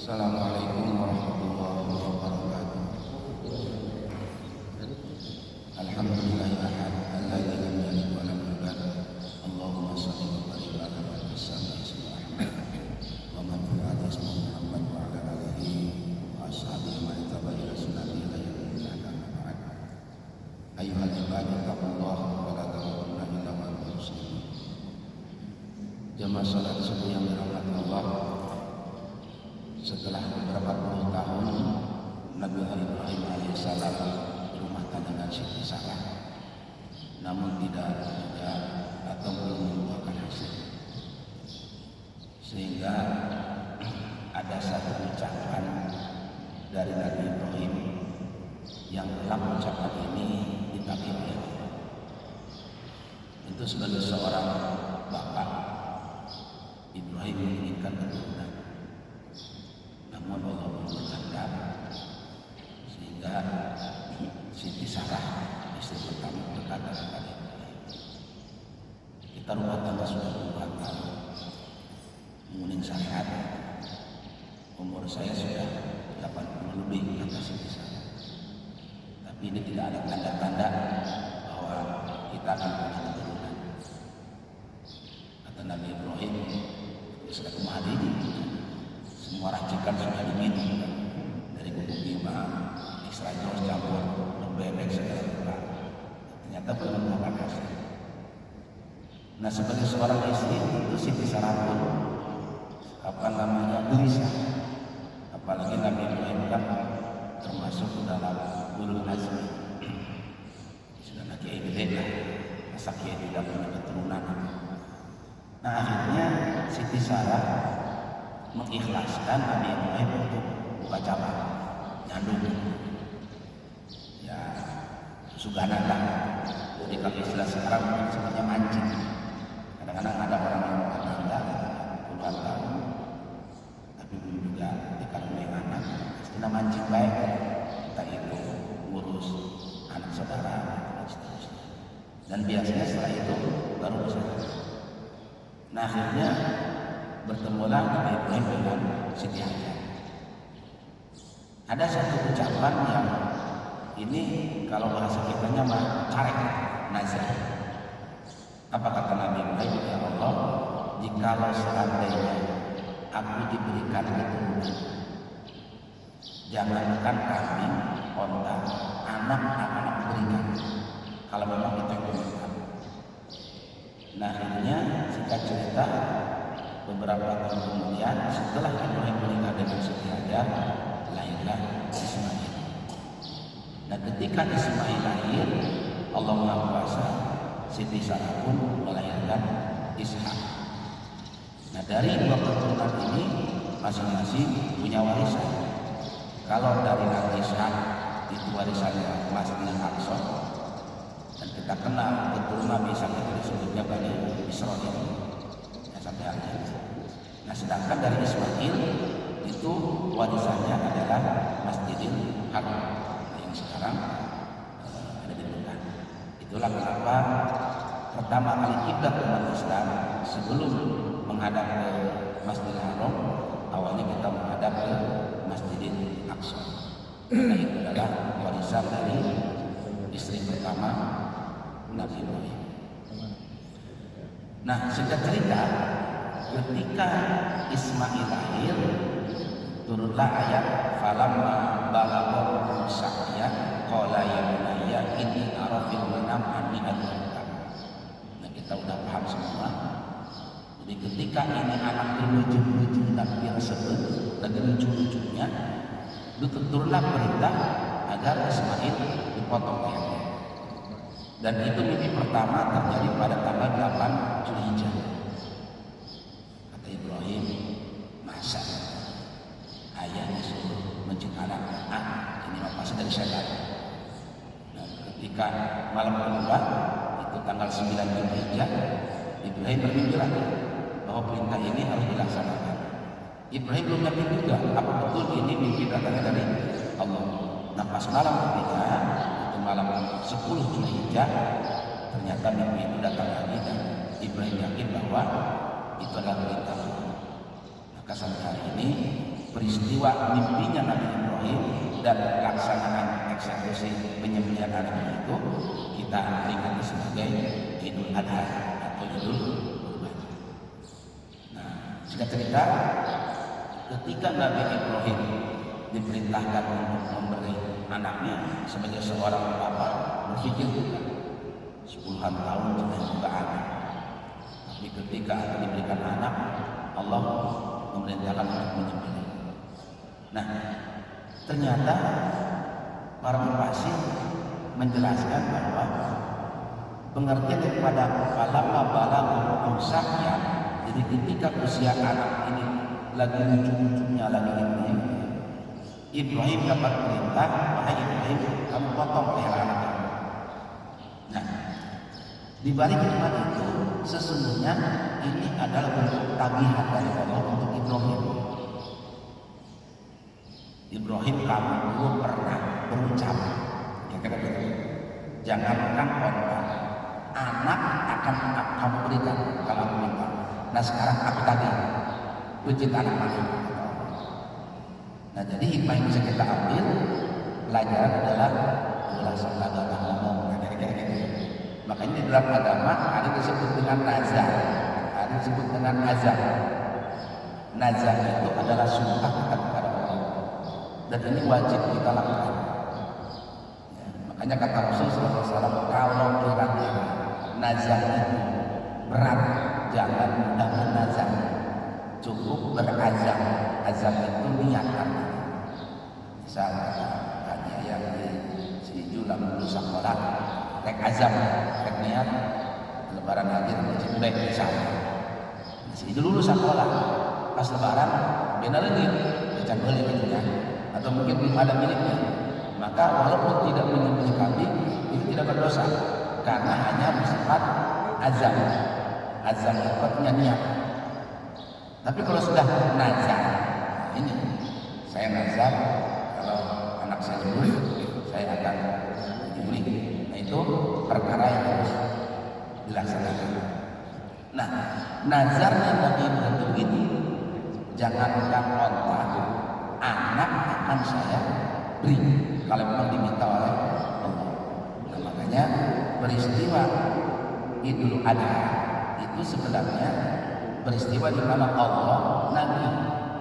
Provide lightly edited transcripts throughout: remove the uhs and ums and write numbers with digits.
Assalamualaikum warahmatullahi wabarakatuh. Alhamdulillahilladzi lam yalid wa lam yulad. Allahumma shalli wa barik ala Muhammad wa man fil ardi ismu Muhammad wa ala alihi wa ashabihi wa tabi'ina sunnati ila yaumil qiyamah. Ayyuhal ibadu taqullaha wa la tamutunna illa wa antum muslimun. Jamaah salat subuh yang dirahmati Allah. Setelah beberapa puluh tahun Nabi Ibrahim alaihissalam berumah tangga dengan Siti Sarah, namun tidak juga atau belum membuahkan hasil, sehingga ada satu ucapan dari Nabi Ibrahim yang dalam ucapan ini dipakai oleh Allah. Itu sebagai seorang bapak, Ibrahim menginginkan keturunan, namun Allah belum berkehendak, sehingga Siti Sarah istri pertama berkata kepada Ibrahim, kita rumah tangga sudah puluhan tahun menguning syariat, umur saya sudah 80 lebih, kata Siti Sarah, tapi ini tidak ada tanda-tanda bahwa kita akan punya keturunan. Kata Nabi Ibrahim, sudah kemari semua racikan sudah diminum dari bubuk bima, extra jos campur, bebek segala macam, ternyata belum membuahkan hasil. Nah, sebagai seorang istri itu Siti Sarah pun gelisah, apalagi Nabi Ibrahim kan termasuk dalam ulul azmi, sudah kiai gede lah, masa kiai tidak punya keturunan. Nah, akhirnya Siti Sarah mengikhlaskan Nabi Ibrahim untuk buka cabang nyandung, ya suganan lah. Jadi kalau istilah sekarang sebenarnya mancing. Kadang-kadang ada orang yang rumah tangga puluhan tahun tapi belum juga dikaruniai anak, istilah mancing baik, kita itu ngurus anak saudara dan seterusnya. Dan biasanya setelah itu baru bisa. Nah, akhirnya bertemulah Nabi Ibrahim dengan Siti Hajar. Ada satu ucapan yang ini kalau bahasa kitanya mah carek, nazar. Apa kata Nabi Ibrahim? Ya Allah, jikalau seandainya aku diberikan keturunan, jangankan kambing, onta, anak akan aku berikan. Kalau memang itu yang diminta. Nah, akhirnya singkat cerita, beberapa tahun kemudian setelah Ibrahim menikah dengan Siti Hajar, lahirlah Ismail. Nah, ketika Ismail lahir, Allah Maha Kuasa, Siti Sarah pun melahirkan Ishak. Nah, dari dua keturunan ini masing-masing punya warisan. Kalau dari Nabi Ishak itu warisannya Masjidil Aqsa, dan kita kenal keturunan Nabi Ishak itu disebutnya Bani Israil. Sampai hari ini. Nah, sedangkan dari Ismail itu warisannya adalah Masjidil Haram yang sekarang ada di Mekah. Itulah kenapa pertama kali kiblat umat Islam sebelum menghadap ke Masjidil Haram, awalnya kita menghadap ke Masjidil Aqsa. Nah, itu adalah warisan dari istri pertama Nabi Ibrahim. Nah, singkat cerita, ketika Ismail lahir, turunlah ayat falamma balagha sa'ya qala ya bunayya inni ara fil manam anni adhaka. Nah, kita udah paham semua. Jadi ketika ini anak berujung-ujung takbir tersebut lagi lucu-lucunya, itu turunlah perintah agar Ismail dipotong lehernya. Dan itu mimpi pertama terjadi pada tanggal 8 Zulhijjah. Kata Ibrahim, masa ayahnya suruh mencium anak, ini pasti dari setan. Nah, ketika malam kedua itu tanggal 9 Zulhijjah, Ibrahim bermimpi lagi bahwa perintah ini harus dilaksanakan. Ibrahim belum yakin juga apa betul ini mimpi datangnya dari Allah. Nah, pas malam ketiga, itu malam 10 Zulhijjah, ternyata mimpi itu datang lagi dan Ibrahim yakin bahwa itu adalah perintah Allah. Maka sampai hari ini peristiwa mimpinya Nabi Ibrahim dan pelaksanaan eksekusi penyembelihan anaknya itu kita peringati sebagai Idul Adha atau Idul Kurban. Nah, singkat cerita, ketika Nabi Ibrahim diperintahkan untuk memberi anaknya sebagai seorang bapak, berpikir juga 10-an tahun juga anak. Tapi ketika diberikan anak, Allah memerintahkan untuk menyembelih. Nah, ternyata para mufasir menjelaskan bahwa pengertian daripada falamma balagha usahya, jadi ketika usia anak ini lagi lucu-lucunya, lagi Ibrahim dapat perintah, wahai Ibrahim, kamu potong leher anak kamu. Nah, di balik hikmah itu sesungguhnya ini adalah bentuk tagihan dari Allah untuk Ibrahim. Ibrahim, kamu belum pernah berucap, kira-kira begitu. Jangankan korban, anak akan kamu berikan kalau aku minta. Nah sekarang aku tagih, pencipta anak mana? Nah jadi hikmah yang bisa kita ambil pelajaran adalah itulah saudara ngomong, kira-kira gitu. Makanya di dalam agama ada disebut dengan nazar, ada disebut dengan nazar. Nazar itu adalah sumpah kita kepada Allah, dan ini wajib kita lakukan. Ya, makanya kata Rasulullah SAW, kalau kira-kira nazar itu berat, jangan mudah bernazar, cukup berazam. Azam itu niatan. Misalnya tadi yang di Siju lalu sekolah, rek azam, rek niat, lebaran haji masjid baik misalnya. Itu dulu sekolah, pas lebaran beda lagi, baca beli gitu ya, atau mungkin belum ada miliknya, maka walaupun tidak menyembelih kambing itu tidak berdosa karena hanya bersifat azam. Azam itu artinya niat. Tapi kalau sudah nazar, ini saya nazar kalau anak saya dulu saya akan menyembelih. Nah itu perkara yang harus dilaksanakan. Nah, nazarnya Nabi Ibrahim itu begini, jangankan onta, anak akan saya beri kalau memang diminta oleh Allah. Nah, makanya peristiwa Idul Adha itu sebenarnya peristiwa di mana Allah Nabi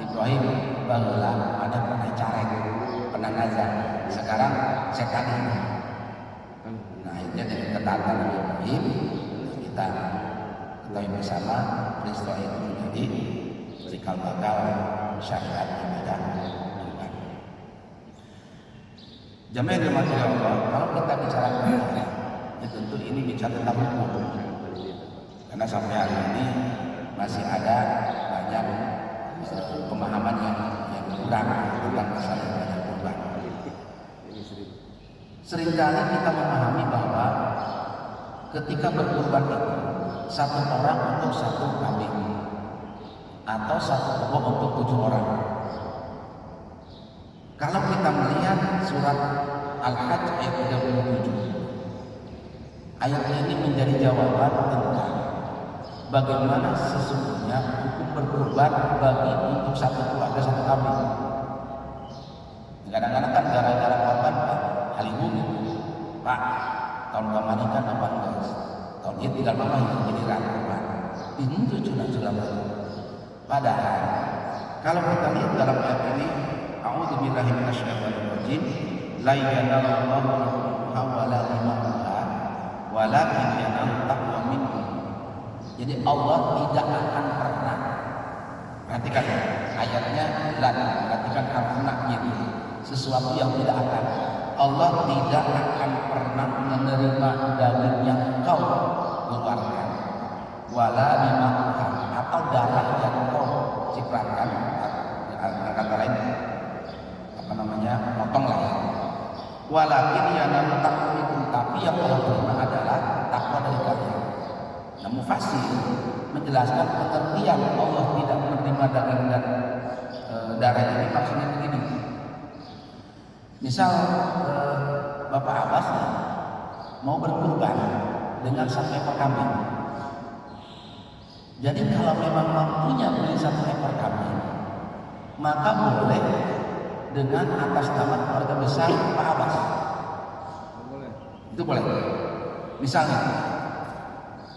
Ibrahim barulah ada pernah carek, pernah nazar. Sekarang saya tagih. Nah, akhirnya dengan ketaatan Nabi Ibrahim kita ketahui bersama peristiwa itu menjadi cikal bakal syariat ibadah kurban. Jamaah yang dirahmati Allah, kalau kita bicara kurban, ya tentu ini bicara tentang hukum. Karena sampai hari ini masih ada banyak pemahaman yang kurang tentang masalah ibadah kurban. Seringkali kita memahami bahwa ketika berkurban itu satu orang untuk satu kambing atau satu kebo untuk 7 orang. Kalau kita melihat surat Al-Hajj ayat 37, ayat ini menjadi jawaban tentang bagaimana sesungguhnya hukum berkurban bagi untuk satu keluarga satu kambing. Kadang-kadang kan gara-gara korban halimu gitu, Pak, tahun kemarin kan apa enggak? Tahun ini tinggal mama yang jadi kurban. Itu curang-curang. Padahal kalau kita lihat dalam ayat ini, a'udzubillahi minasyaitonir rajim, la yanallahu luhumha wala dima'uha walakin yanalu taqwa minkum. Jadi Allah tidak akan pernah, perhatikan ayatnya, perhatikan harfnya itu sesuatu yang tidak akan. Allah tidak akan pernah menerima daging yang kau keluarkan, wala dima'uha, atau darah yang kau ciprakan, kata lain apa namanya, potonglah. Walakin yanalu taqwa minkum, tapi yang Allah terima adalah takwa dari kalian. Nah, mufasir menjelaskan pengertian Allah tidak menerima daging dan darah ini maksudnya begini. Misal Bapak Abbas mau berkurban dengan 1 ekor kambing. Jadi kalau memang mampunya beli 1 ekor kambing, maka boleh dengan atas nama keluarga besar Pak Abbas. Itu boleh. Misalnya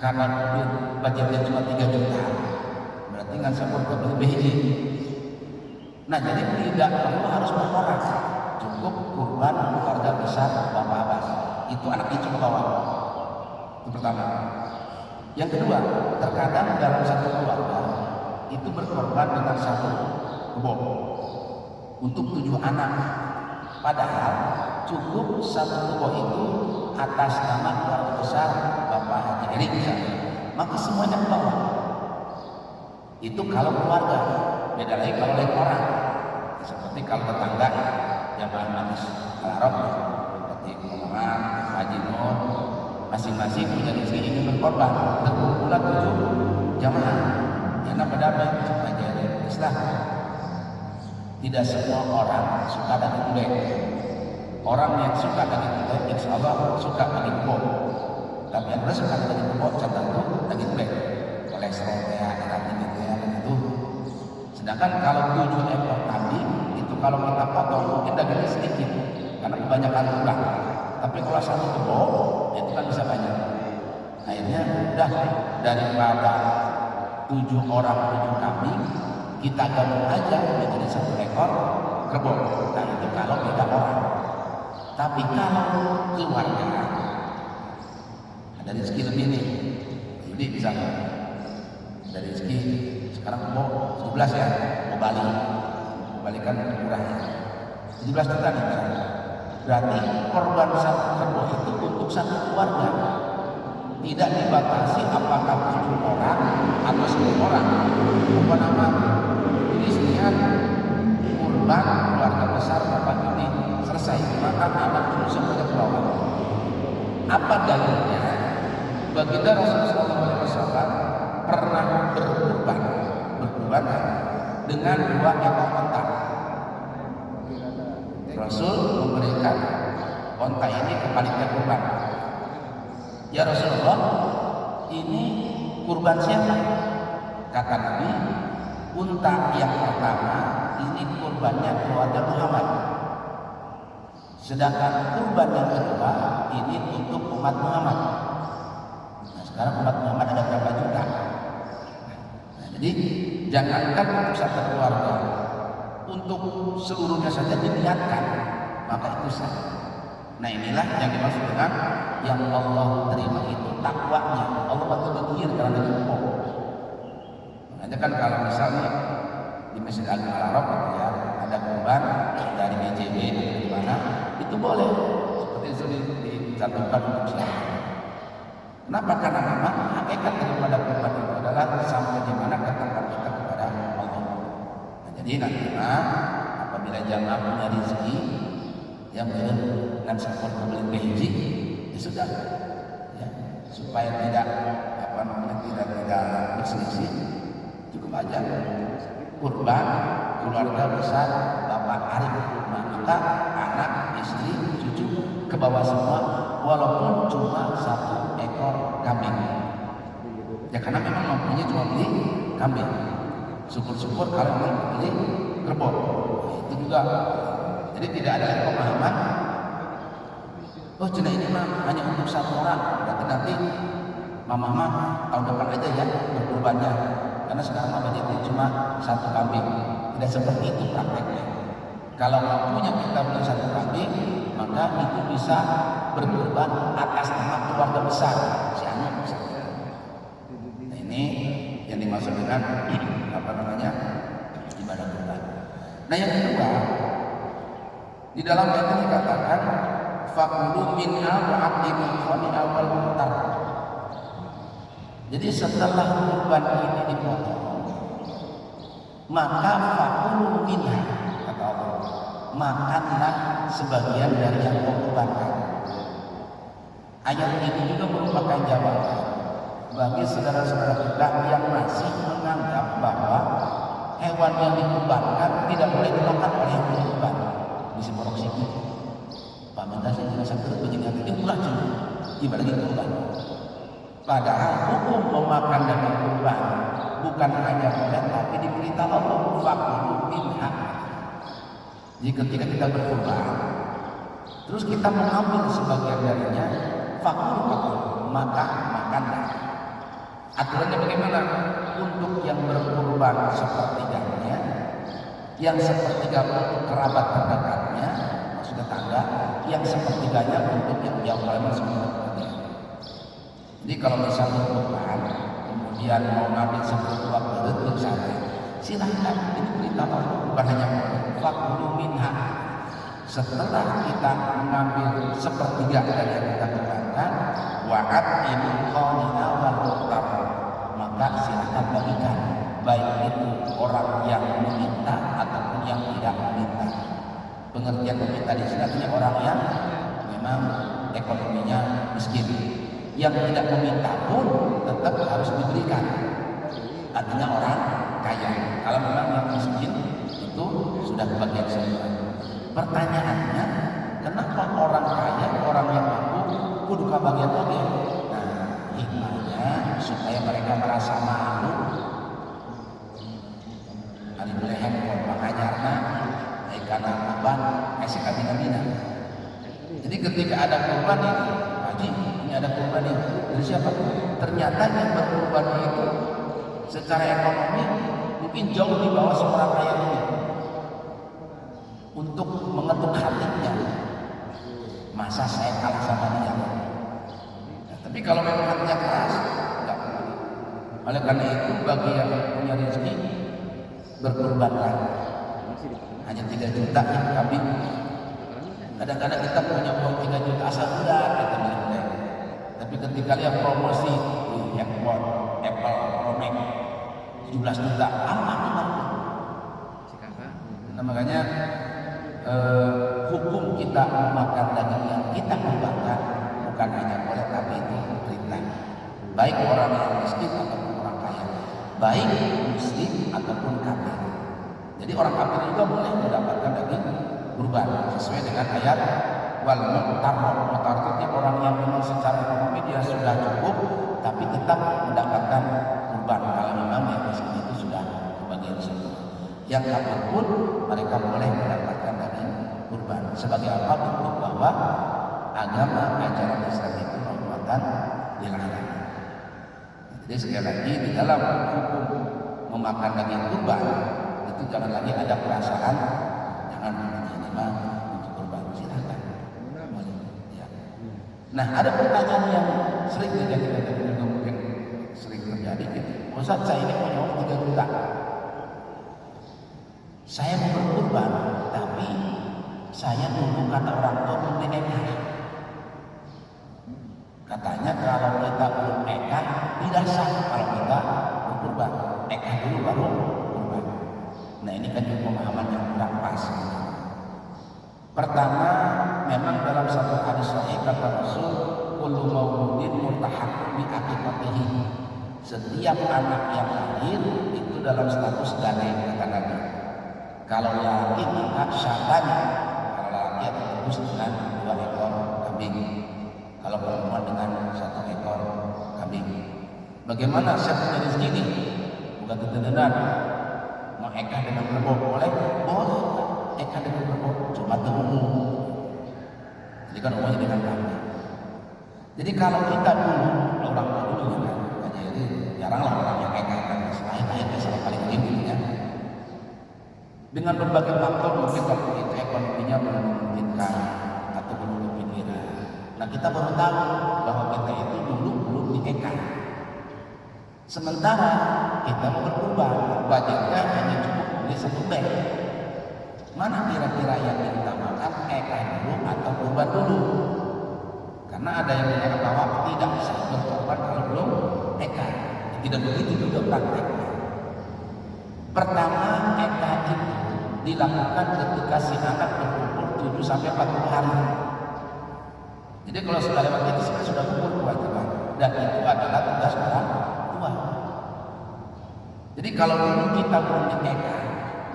karena budgetnya cuma 3 juta, berarti nggak sempat beli BHJ. Nah, jadi tidak perlu harus berkoran, cukup kurban keluarga besar Bapak Abbas. Itu anaknya cuma bawa. Itu pertama. Yang kedua, terkadang dalam satu keluarga itu berkorban dengan satu kebun untuk 7 anak. Padahal cukup satu kebun itu atas nama keluarga besar Bapak Haji Erik misalnya, maka semuanya ke bawah. Itu kalau keluarga. Beda lagi kalau lain orang. Seperti kalau tetangga jamaah manis Al-Arab, seperti Muhammad, Haji Nur, masing-masing punya rezeki ingin berkorban. Terkumpulan 7 jamaah. Yang nama Haji Erik Islam. Tidak semua orang suka daging gulai. Orang yang suka daging gulai, insya Allah suka daging kebo. Tapi yang suka daging kebo, contoh itu daging gulai. Kolesterol ya, darah tinggi ya, itu. Sedangkan kalau 7 ekor kambing itu kalau kita potong mungkin dagingnya sedikit karena kebanyakan tulang. Tapi kalau satu kebo itu kan bisa banyak. Akhirnya udah daripada 7 orang 7 kambing kita gabung aja menjadi 1 ekor kebo. Nah itu kalau beda orang. Tapi kalau keluarga ada rezeki lebih nih, jadi misalnya dari rezeki sekarang mau 17 ya, mau balikan murahnya 17 juta nih misalnya. Berarti korban satu kebo itu untuk satu keluarga, tidak dibatasi apakah 7 orang atau 10 orang. Apa nama ini sekian kurban keluarga besar Bapak ini selesai, maka anak itu semuanya keluar. Apa dalilnya? Baginda Rasulullah SAW pernah berkurban dengan 2 ekor onta. Rasul memberikan onta ini kepada kurban. Ya Rasulullah, ini kurban siapa? Kata Nabi, unta yang pertama ini kurbannya keluarga Muhammad. Sedangkan kurban yang kedua ini untuk umat Muhammad. Nah, sekarang umat Muhammad ada berapa juta? Nah, jadi jangankan untuk satu keluarga, untuk seluruhnya saja diniatkan, maka itu sah. Nah inilah yang dimaksud dengan yang Allah terima itu takwanya. Allah betul bergir karena itu. Makanya kan kalau misalnya di Masjid Al-Arab ya ada kurban dari BJB atau di mana, itu boleh seperti itu dicantumkan untuk siapa. Kenapa? Karena memang hakikat daripada kurban itu adalah sampai di mana ketakwaan kita kepada Allah. Nah, jadi nanti apabila jamaah punya rezeki yang dengan seperti membeli BHJ, ya sudah, ya, supaya tidak tidak berselisih, cukup aja kurban keluarga besar Bapak Arif, maka anak, istri, cucu ke bawah semua, walaupun cuma 1 ekor kambing. Ya karena memang mampunya cuma beli kambing. Syukur-syukur kalau memang beli kerbau. Itu juga. Jadi tidak ada pemahaman. Oh cina ini mah hanya untuk 1 orang. Berarti nanti mama tahun depan aja ya berkurbannya. Karena sekarang budgetnya cuma 1 kambing. Tidak seperti itu prakteknya. Kalau mampunya kita beli 1 kambing, maka itu bisa berkurban atas nama keluarga besar si anak misalnya. Nah ini yang dimaksud dengan ibadah kurban. Nah yang kedua, di dalam ayat ini dikatakan faqulu minha wa aqimul qani'a wal mutar. Jadi setelah kurban ini dipotong, maka faqulu minha, kata Allah, makanlah sebagian dari yang kurbankan. Ayat ini juga merupakan jawaban bagi saudara-saudara kita yang masih menganggap bahwa hewan yang dikurbankan tidak boleh dimakan oleh yang berkurban. Bisa borok sini. Pak minta saya jelaskan terus begini, itu murah cuma ibaratnya kurban. Padahal hukum memakan daging kurban bukan hanya boleh tapi diberitahu Allah fakulu minha. Jadi ketika kita berkurban, terus kita mengambil sebagian darinya, fakulu maka makanlah. Aturannya bagaimana? Untuk yang berkurban sepertiganya, yang sepertiga untuk kerabat terdekatnya, maksud tetangga, yang sepertiganya untuk yang jauh lama semuanya. Jadi kalau misalnya berkurban, kemudian mau ngambil sepertiga perut misalnya, silahkan ini beritahu bukan hanya fakulu minha. Setelah kita mengambil sepertiga dari yang kita kurbankan, wa'at ini qanina wal muqtar, maka silahkan bagikan, baik itu orang yang meminta ataupun yang tidak meminta. Pengertian meminta di sini artinya orang yang memang ekonominya miskin. Yang tidak meminta pun tetap harus diberikan, artinya orang kaya. Kalau memang yang miskin itu sudah kebagian semua. Pertanyaannya, kenapa orang kaya, orang yang mampu kudu kebagian oke? Nah, hikmahnya supaya mereka merasa malu. Hari boleh handphone makanya karena kurban kasih kabina-bina. Jadi ketika ada kurban ini, Haji, ini ada kurban ini dari siapa? Ternyata yang berkurban itu secara ekonomi mungkin jauh di bawah seorang kaya ini. Untuk mengetuk hatinya, masa saya kalah sama dia? Nah, tapi kalau memang hatinya keras, enggak apa-apa. Oleh karena itu bagi yang punya rezeki berkurbanlah. Hanya 3 juta ya kambing. Kadang-kadang kita punya uang 3 juta asal udah kita beli. Tapi ketika lihat promosi handphone Apple Pro Max 17 juta, apa? Nah, makanya hukum kita memakan daging yang kita kurbankan bukan hanya boleh tapi itu perintah. Baik orang yang miskin ataupun orang kaya, baik muslim ataupun kafir. Jadi orang kafir juga boleh mendapatkan daging kurban sesuai dengan ayat wal muqtar. Muqtar itu orang yang memang secara ekonomi dia sudah cukup tapi tetap mendapatkan kurban kalau memang yang miskin itu sudah kebagian semua. Yang kafir pun mereka boleh mendapatkan daging kurban. Sebagai apa? Bentuk bahwa agama ajaran Islam itu rahmatan lil alamin. Jadi sekali lagi di dalam hukum memakan daging kurban itu jangan lagi ada perasaan jangan ini mah untuk kurban, silakan. Ya. Nah, ada pertanyaan yang sering terjadi dan juga mungkin sering terjadi gitu. Ustaz, saya ini punya uang 3 juta. Saya mau berkurban, tapi saya dulu kata orang tua belum nikah. Katanya kalau kita belum nikah tidak sah kalau kita berkurban. Nikah dulu baru kurban. Nah, ini kan juga pemahaman yang kurang pas. Pertama, memang dalam satu hadis sahih kata Rasul, kullu mauludin murtahaqqun bi aqiqatihi. Setiap anak yang lahir itu dalam status gane kata Nabi. Kalau laki maka syatan, kalau laki atau tebus dengan 2 ekor kambing, kalau perempuan dengan 1 ekor kambing. Bagaimana saya punya rezeki ini? Bukan ketentuan. Mau ekah dengan kerbau boleh? Boleh. Ekah dengan kerbau cuma umum. Jadi kan umumnya dengan kambing. Jadi kalau kita dulu orang dulu kan, jadi jaranglah orang yang ekah kan lain-lain biasanya paling tinggi ya. Dengan berbagai faktor mungkin kalau itu ekonominya belum memungkinkan atau belum kepikiran. Nah, kita baru tahu bahwa kita itu dulu belum diekah. Sementara kita mau berkurban, budgetnya hanya cukup beli 1 bag. Mana kira-kira yang diutamakan, ekah dulu atau kurban dulu? Karena ada yang mengatakan bahwa tidak bisa berkorban kalau belum ekah. Tidak begitu juga prakteknya. Pertama, ekah itu dilakukan ketika si anak berumur 7 sampai 40 hari. Jadi kalau sudah lewat itu sudah gugur kewajiban, dan itu adalah tugas orang tua. Jadi kalau dulu kita belum nikah,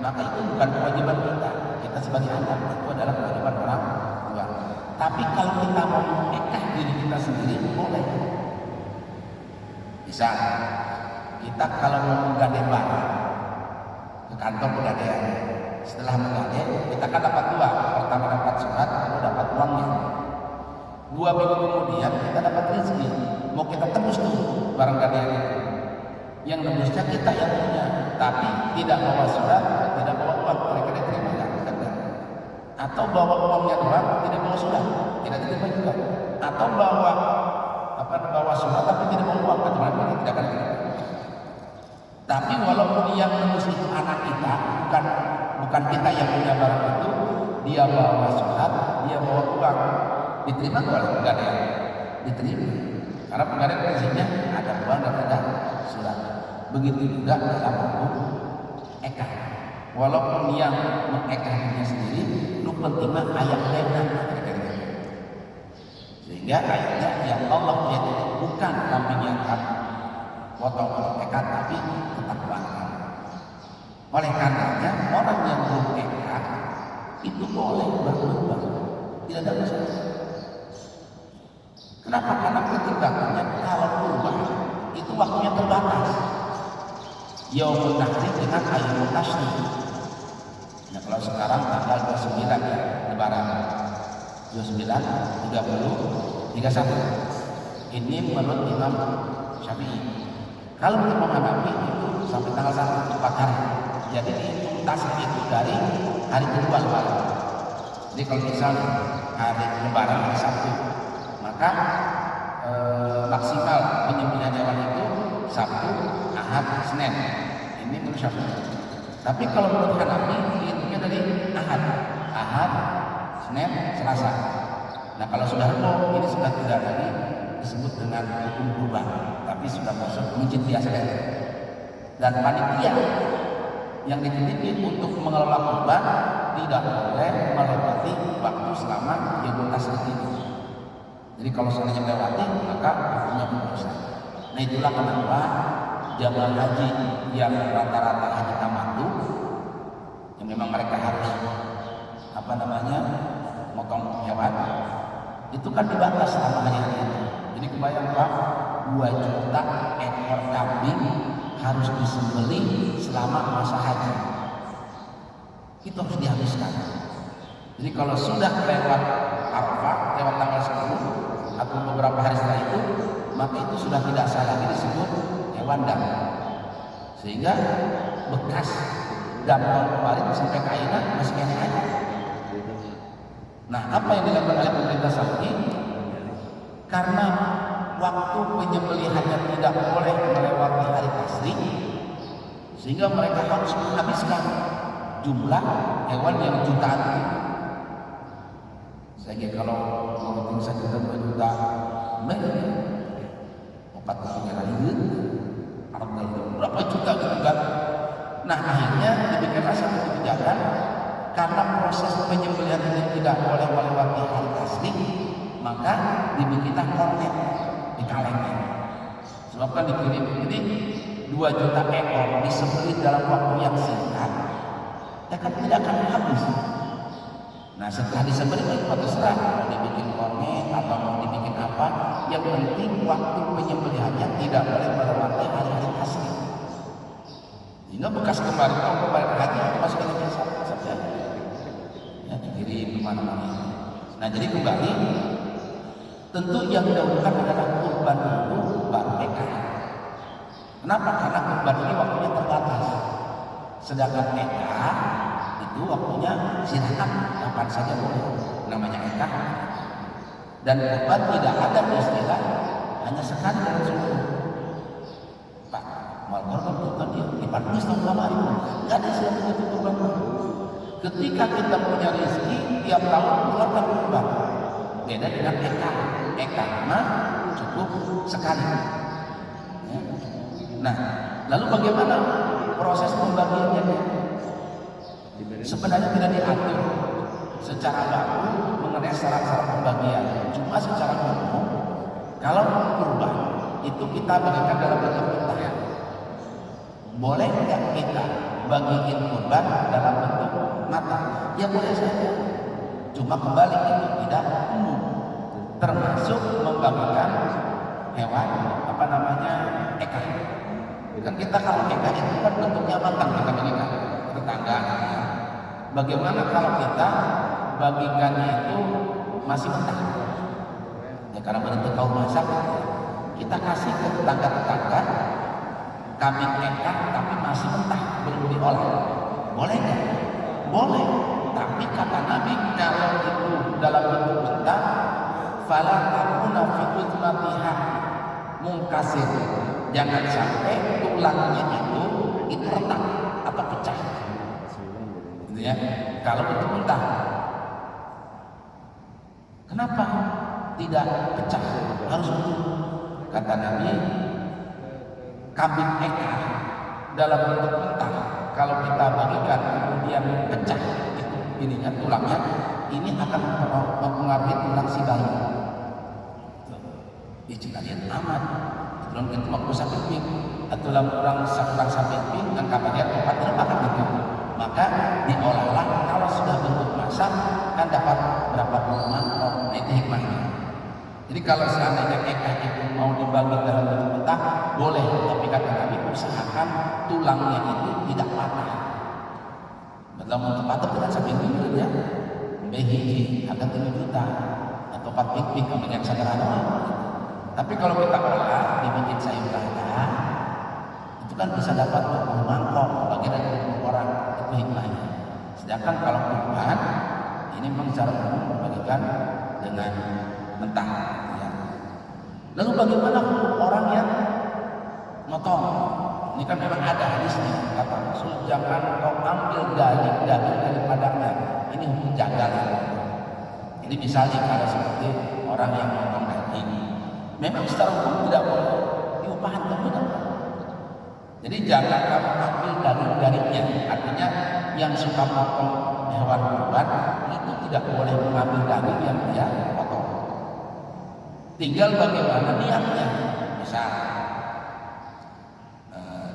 maka itu bukan kewajiban kita. Kita sebagai anak itu adalah kewajiban orang tua. Tapi kalau kita mau nikah diri kita sendiri boleh. Bisa kita kalau mau menggandeng barang ke kantor pegadaian, setelah menggandeng kita kan dapat dua, pertama dapat surat, kedua dapat uangnya. 2 minggu kemudian kita dapat rezeki, mau kita tebus tuh barang gadaian itu. Yang nebusnya kita yang punya, tapi tidak bawa surat, tidak bawa uang, mereka diterima nggak? Atau bawa uangnya doang, tidak bawa surat, tidak diterima juga. Atau bawa surat tapi tidak bawa uang, kata mereka tidak akan diterima. Tapi walaupun yang nebus itu anak kita, bukan kita yang punya barang itu, dia bawa surat, dia bawa uang, diterima oleh pegadaian? Diterima, karena pegadaian prinsipnya ada uang dan ada surat. Begitu juga dalam hukum ekah. Walaupun yang mengekahnya sendiri, lu penting mah ayat benar. Sehingga ayatnya yang Allah itu bukan kambing yang kamu potong untuk ekah, tapi tetap bakar. Oleh karenanya orang yang belum ekah itu boleh berkurban, tidak ada masalah. Kenapa? Karena pertimbangannya kalau kurban itu waktunya terbatas. Yaumul Nahri dengan Ayyamut Tashrik. Nah, kalau sekarang tanggal 29 ya, Lebaran 29, 30, 31. Ini menurut Imam Syafi'i. Kalau menurut Imam Hanafi itu sampai tanggal 1 4 hari. Jadi dihitung tasbih itu dari hari kedua Lebaran. Jadi kalau misalnya hari Lebaran hari Sabtu, maka maksimal penyembelihan hewan itu Sabtu, Ahad, Senin. Ini menurut Syafi'i. Tapi kalau menurut Hanafi dihitungnya dari Ahad, Senin, Selasa. Nah kalau sudah rebo, ini sudah tidak lagi disebut dengan hukum kurban, tapi sudah masuk mijit biasa. Dan panitia yang dititipin untuk mengelola kurban tidak boleh melewati waktu selama Yaumul Tashrik ini. Jadi kalau seandainya melewati, maka hukumnya berdosa. Nah itulah kenapa jamaah haji yang rata-rata haji tamattu, yang memang mereka harus motong hewan, itu kan dibatas selama hari itu. Jadi kebayang Pak, 2 juta ekor kambing harus disembelih selama masa haji. Itu harus dihabiskan. Jadi kalau sudah lewat Arafah, lewat tanggal 10 atau beberapa hari setelah itu, maka itu sudah tidak sah lagi disebut hewan dam. Sehingga bekas dam tahun kemarin sampai ke Aina masih enak aja. Nah, apa yang dilakukan oleh pemerintah Saudi? Karena waktu penyembelihannya tidak boleh melewati hari tasrik, sehingga mereka harus menghabiskan jumlah hewan yang jutaan itu. Saya kira kalau menurut saya kita 2 juta empat kali berapa juta gitu kan. Nah akhirnya dibikinlah satu kebijakan, karena proses penyembelihan ini tidak boleh melewati hari tasrik, maka dibikinlah kornet di kalengnya. Sebab kan dikirim ini 2 juta ekor disembelih dalam waktu yang singkat, ya kan tidak akan habis. Nah setelah disembelih itu terserah mau dibikin kornet atau mau dibikin apa, yang penting waktu penyembelihannya tidak boleh melewati hari-hari tasrik. Sehingga bekas kemarin haji itu masih ada biasa saja, ya dikirim kemana-mana. Nah jadi kembali, tentu yang didahulukan adalah kurban dulu baru ekah. Kenapa? Karena kurban ini waktunya terbatas, sedangkan ekah itu waktunya silakan kapan saja boleh, namanya ekah. Dan kurban tidak ada istilah hanya sekali dalam seumur. Pak, mau kurban kurban dia di 14 tahun lama itu nggak ada istilah begitu kurban. Ketika kita punya rezeki tiap tahun keluarkan kurban. Beda dengan ekah. Ekah mah cukup sekali. Ya. Nah, lalu bagaimana proses pembagiannya? Sebenarnya tidak diatur secara baku mengenai syarat-syarat pembagian. Cuma secara umum, kalau kurban itu kita bagikan dalam bentuk unta. Boleh nggak kita bagiin kurban dalam bentuk mata? Ya boleh saja. Cuma kembali itu tidak umum, termasuk membagikan hewan ekah. Kan kita kalau nikah itu kan bentuknya mantan kita menikah tetangga. Ya. Bagaimana kalau kita bagikannya itu masih mentah? Ya karena bentuk tahu masak, kita kasih ke tetangga-tetangga kami nikah tapi masih mentah, belum diolah. Boleh nggak? Boleh. Tapi kata Nabi kalau itu dalam bentuk mentah, fala takuna fi udlatiha mungkasir. Jangan sampai tulangnya itu retak atau pecah. Gitu ya. Kalau bentuk mentah. Kenapa tidak pecah? Harus utuh. Kata Nabi, kambing eka dalam bentuk mentah kalau kita bagikan kemudian pecah itu ininya tulangnya, ini akan mempengaruhi tulang si bayi. Jika lihat amat tulang itu waktu sampai ping atau tulang sampai ping dan kabarnya tempat terbakat itu, maka diolahlah kalau sudah bentuk masak kan dapat berapa puluh mangkok. Nah itu hikmahnya. Jadi kalau seandainya eka itu mau dibagi dalam bentuk mentah boleh, tapi kata Nabi usahakan tulangnya itu tidak patah. Dalam bentuk patah bukan sampai minggu ya, behiji harga 3 juta atau 4 ping yang sederhana. Tapi kalau kita olah dibikin sayur lada, itu kan bisa dapat 20 mangkok bagi dari 20 orang, itu hikmahnya. Sedangkan kalau kurban ini memang secara umum membagikan dengan mentah. Ya. Lalu bagaimana orang yang motong? Ini kan memang ada hadisnya, kata Rasul, jangan kau ambil daging dari padangnya. Ini hukum jagal. Jadi misalnya kalau seperti orang yang motong daging, memang secara hukum tidak boleh diupahan teman. Jadi jangan kamu ambil daging-dagingnya. Artinya yang suka motong hewan kurban itu tidak boleh mengambil daging yang dia potong. Tinggal bagaimana niatnya. Misal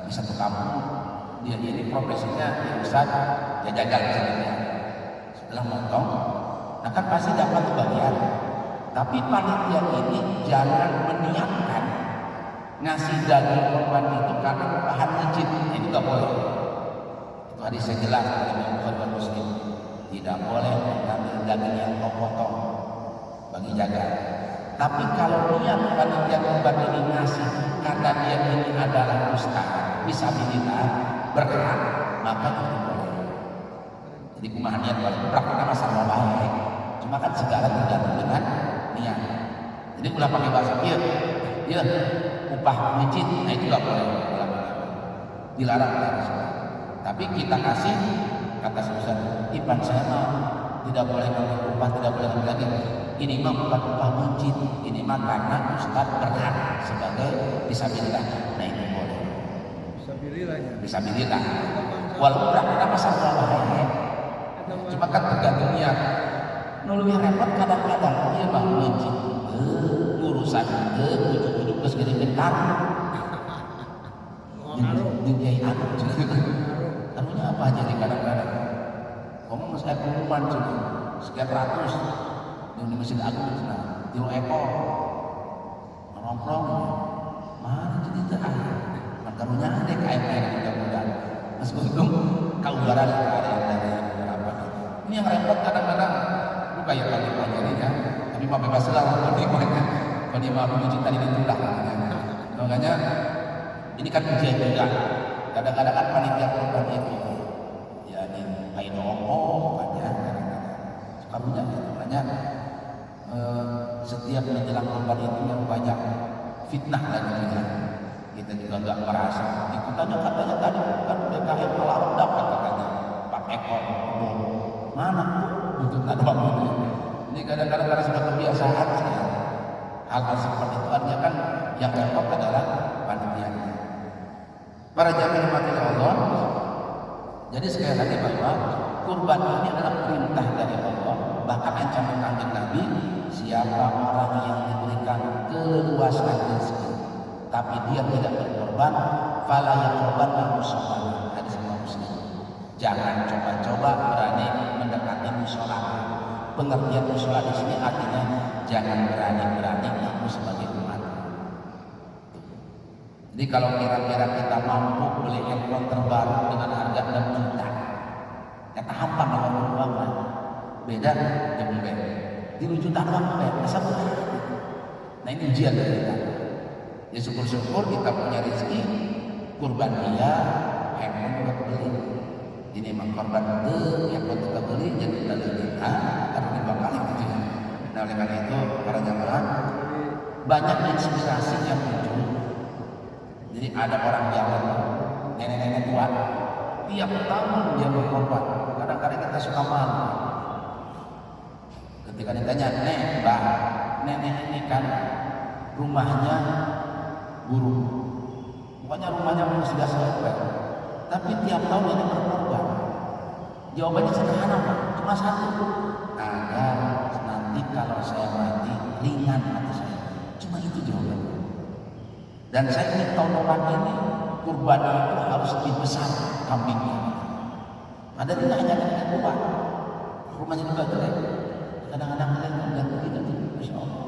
di satu kampung dia ini profesinya Ustaz, dia jagal misalnya. Setelah motong, nah kan pasti dapat bagian. Tapi panitia ini jangan meniatkan ngasih daging korban itu karena bahan masjid, itu nggak boleh. Itu hadisnya jelas dari Imam Bukhari dan Muslim. Tidak boleh mengambil daging yang kau potong bagi jagal. Tapi kalau niat panitia korban ini ngasih karena dia ini adalah ustaz, fisabilillah, berhak, maka itu boleh. Jadi kumaha niat berhak karena masalah baik. Cuma kan segala tergantung dengan niat. Jadi ulah pakai bahasa iya upah masjid, nah itu nggak boleh, dilarang. Tapi kita kasih kata Ustaz, Ipan saya mah tidak boleh ngambil upah, tidak boleh ngambil lagi. Ini mah bukan upah masjid, ini mah karena Ustaz berhak sebagai fisabilillah. Nah itu boleh. Fisabilillah. Walaupun berarti masalah bahaya. Cuma kan tergantung niat. Nulung repot kadang-kadang dia mah masjid. Urusan ujuk-ujuk geus gede bentar. Dibiayai aku. Anunya apa aja nih kadang-kadang. Kamu masih ada pengumuman sekian ratus di Masjid Agung sana, 3 ekor nongkrong. Mana jadi teh ayam? Makarunya ada kayak mudah-mudahan. Mas untung kaubaran dari berapa. Ini yang repot kadang-kadang lu kayak pagi-pagi ini ya. Tapi mau bebas lah kalau dia mau menunjuk tadi ditolak. Makanya ini kan ujian juga. Kadang-kadang kan panitia korban itu ya ini kayak dongko makanya kamunya makanya setiap menjelang korban itu yang banyak fitnah lagi ya. Kita juga nggak merasa ikutannya katanya tadi kan BKM malah dapat katanya 4 ekor mana untuk ada ini kadang-kadang karena sudah kebiasaan ya. Hal-hal seperti itu artinya kan yang repot adalah panitianya. Para jamaah dimati Allah. Jadi sekali lagi bahwa kurban ini adalah perintah dari Allah. Bahkan ancaman Kanjeng Nabi, siapa orang yang diberikan keleluasan rezeki tapi dia tidak berkorban, fala yaqurban musalla. Hadis Muslim. Jangan coba-coba berani mendekati mushola. Pengertian mushola di sini artinya jangan berani-berani ngaku sebagai umat. Jadi kalau kira-kira kita mampu beli handphone terbaru dengan harga 6 juta, kata hampa kalau uang lah. Beda jam bed. 3 juta doang bed, masa berat? Nah ini ujian dari kita. Ya syukur-syukur kita punya rezeki, kurban dia, handphone juga beli. Ini memang korban itu, handphone kita beli, jadi kita beli. Karena dibakali gitu ya. Nah oleh karena itu para jamaah, banyak inspirasi yang muncul. Jadi ada orang Jawa, nenek-nenek tua, tiap tahun dia berkorban. Kadang-kadang kita suka malu. Ketika ditanya, Mbak, nenek ini kan rumahnya buruk, pokoknya rumahnya sudah selesai, tapi tiap tahun ini berkorban. Jawabannya sederhana, Pak, cuma satu, agar nanti kalau saya mati ringan mati saya. Cuma itu jawabannya. Dan saya ingin tahun depan ini kurban itu harus lebih besar kambingnya. Padahal ini hanya nenek tua, rumahnya juga jelek. Kadang-kadang melihat begitu, Masya Allah.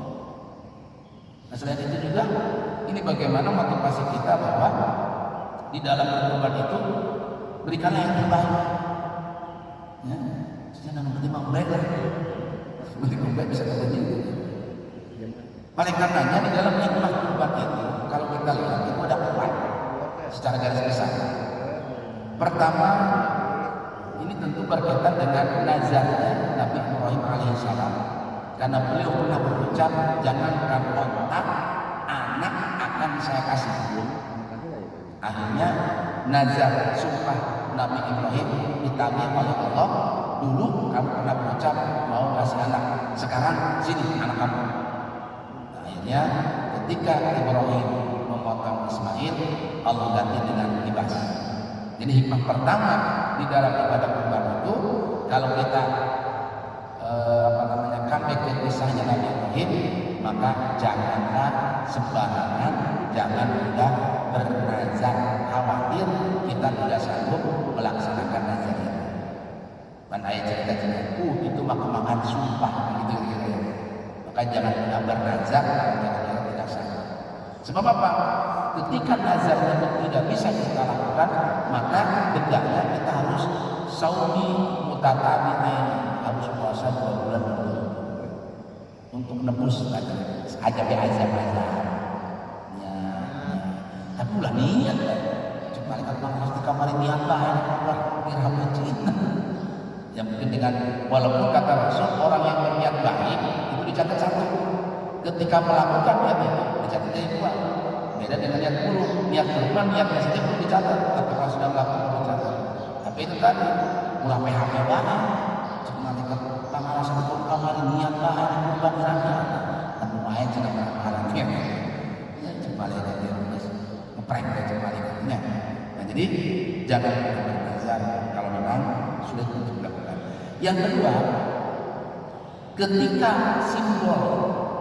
Nah selain itu juga, ini bagaimana motivasi kita bahwa di dalam berkurban itu berikanlah yang terbaik. Ya, jangan nanti mau baik lah. Seperti baik bisa terjadi. Paling karenanya di dalam hikmah kurban itu, kalau kita lihat itu ada 4 secara garis besar. Pertama, ini tentu berkaitan dengan nazarnya Nabi Ibrahim alaihissalam, karena beliau pernah berucap, jangankan ontak, anak akan saya kasih. Akhirnya nazar sumpah Nabi Ibrahim ditagih oleh Allah, dulu kamu pernah berucap mau kasih anak, sekarang sini anak kamu. Akhirnya ketika Ibrahim memotong Ismail, Allah ganti dengan kibas. Jadi hikmah pertama di dalam ibadah kurban itu, kalau kita comeback ke kisahnya Nabi Ibrahim, maka janganlah sembarangan, jangan mudah bernazar, khawatir kita tidak sanggup melaksanakan nazar itu. Dan ayat cerita itu makan sumpah gitu ya. Maka jangan mudah bernazar kalau kita tidak sanggup. Sebab apa? Ketika nazarnya itu tidak bisa kita lakukan, maka dendanya kita harus saumi mutatabi'ain, harus puasa 2 bulan untuk nebus aja be azab. Ya. Tapi ulah niat kan. Cuma kalau harus dikamarin niat baik, Allah dirahmat cinta. Yang mungkin dengan walaupun kata Rasul orang yang berniat baik itu dicatat 1. Ketika melakukan niat itu dicatat jadi 2. Beda dengan niat buruk. Niat buruk niatnya saja belum dicatat, tapi kalau sudah melakukan dicatat. Tapi itu tadi ulah PHP banget. Cuma dekat tanggal 1 kamar niat baik bukan rakyat. Tapi main cina barangnya. Ya cuma lihat dia terus ngeprank cuma lihatnya. Nah jadi jangan bernazar kalau memang sudah untuk dilakukan. Yang kedua, ketika simbol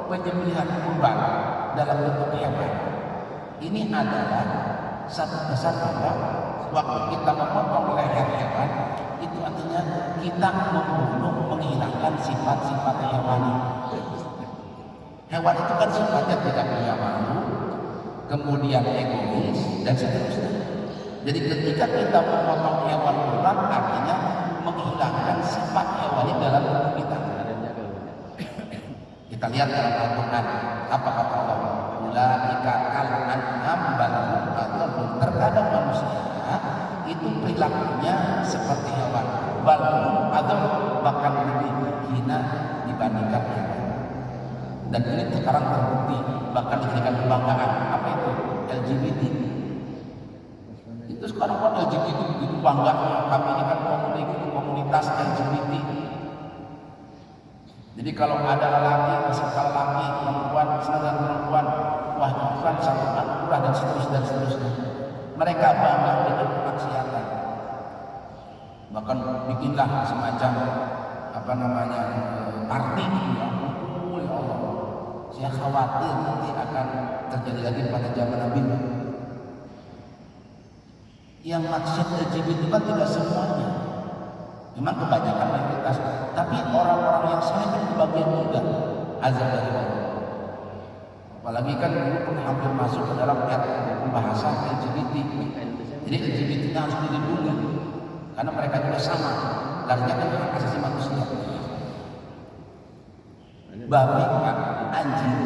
penyembelihan kurban dalam bentuk hewan, ini adalah satu kesan bahwa waktu kita memotong leher hewan itu artinya kita membunuh, menghilangkan sifat-sifat hewani. Hewan itu kan sifatnya tidak punya malu, kemudian egois dan seterusnya. Jadi ketika kita memotong hewan kurban artinya menghilangkan sifat hewani dalam tubuh kita. Kita lihat dalam Al-Quran apa kata Allah, ulaika kal an'am bal hum adall. Terkadang manusia itu perilakunya seperti hewan, bal hum adall, bahkan lebih hina dibandingkan hewan. Dan ini sekarang terbukti, bahkan dijadikan kebanggaan. Apa itu? LGBT. Itu sekarang kan LGBT begitu bangganya, kami ini kan komunitas LGBT. Jadi kalau ada lelaki, peserta lelaki, perempuan, peserta perempuan, wah itu kan satu anugerah dan seterusnya. Mereka bangga dengan kemaksiatan. Bahkan bikinlah semacam party ya. Ya Allah. Saya khawatir nanti akan terjadi lagi pada zaman Nabi. Yang maksud LGBT itu kan tidak semuanya. Memang kebanyakan mayoritas, tapi orang-orang yang soleh kan kebagian juga azab dari Allah. Apalagi kan dulu pun hampir masuk ke dalam pembahasan LGBT. Jadi LGBT harus dilindungi karena mereka juga sama, larinya kan hak asasi manusia. Babi, anjing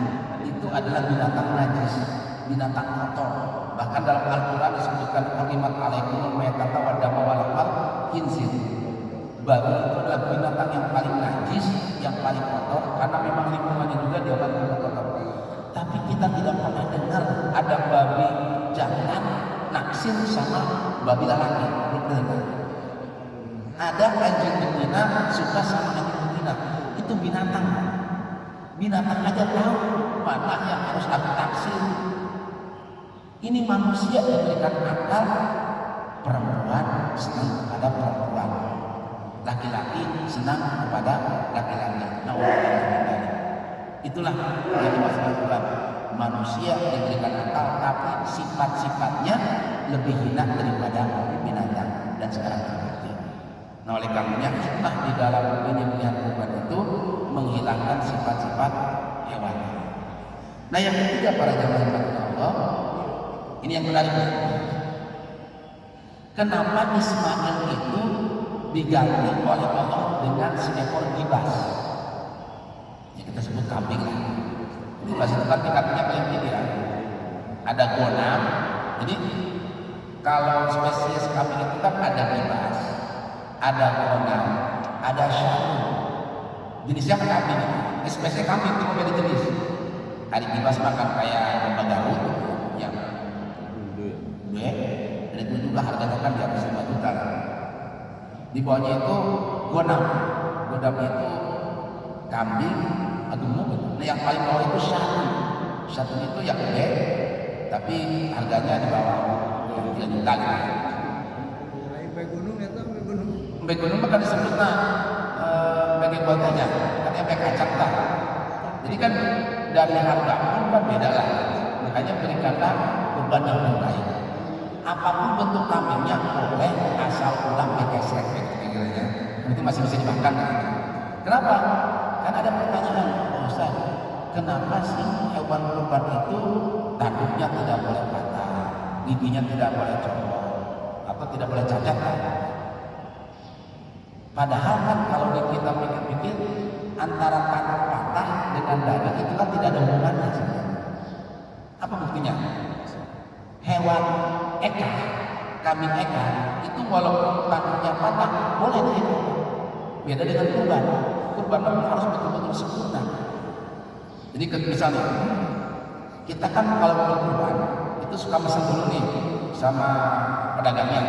itu adalah binatang najis, binatang kotor. Bahkan dalam Al-Quran disebutkan kalimat alaikumul maitata wa dama wa lahmal khinzir. Babi itu adalah binatang yang paling najis, yang paling kotor, karena memang lingkungannya juga dianggap kotor. Tapi kita tidak pernah dengar ada babi jantan naksir sama babi lelaki. Ada anjing betina suka sama anjing betina. Itu binatang. Binatang aja tahu mana yang harus aku taksir. Ini manusia diberikan akal. Perempuan senang kepada perempuan, laki-laki senang kepada laki-laki. Itulah yang dimaksud Al-Quran. Manusia diberikan akal, tapi sifat-sifatnya lebih hina daripada binatang. Dan sekarang terbukti. Nah, oleh karenanya hikmah di dalam penyembelihan kurban itu menghilangkan sifat-sifat hewan. Nah, yang ketiga para jamaah Allah, ini yang menarik. Kenapa Ismail itu diganti oleh Allah dengan seekor gibas? Ya, kita sebut kambing lah. Gibas itu kan tingkatnya paling tinggi ya. Ada gonam. Jadi kalau spesies kambing itu kan ada gibas, ada gonam, ada syatu. Jenisnya kan kambing. Spesies kambing itu beda jenis. Ada gibas makan kayak domba Garut yang gede. Dan itu juga harganya kan di atas 5 juta. Di bawahnya itu gonam. Gonam itu kambing gemuk. Nah, yang paling bawah itu syatu. Syatu itu yang gede, tapi harganya di bawah 3 juta. Embe gunung maka disebutnya bagi kuotanya, kan embe kacang lah. Jadi kan dari harga pun kan beda lah. Makanya berikanlah kurban yang terbaik. Apapun bentuk kambingnya boleh asal ulang dikesek kira-kira. Itu masih bisa dimakan. Kenapa? Kan ada pertanyaan, oh Ustaz, kenapa sih hewan kurban itu tanduknya tidak boleh patah, giginya tidak boleh copot, atau tidak boleh cacat? Padahal kan kalau kita pikir-pikir antara tanduk patah dengan daging itu kan tidak ada hubungannya sebenarnya. Apa buktinya? Hewan eka, kambing eka itu walaupun tanduknya patah boleh diekor. Beda dengan kurban. Kurban harus betul-betul sempurna. Jadi misalnya kita kan kalau berkurban itu suka mesen dulu nih sama pedagangnya.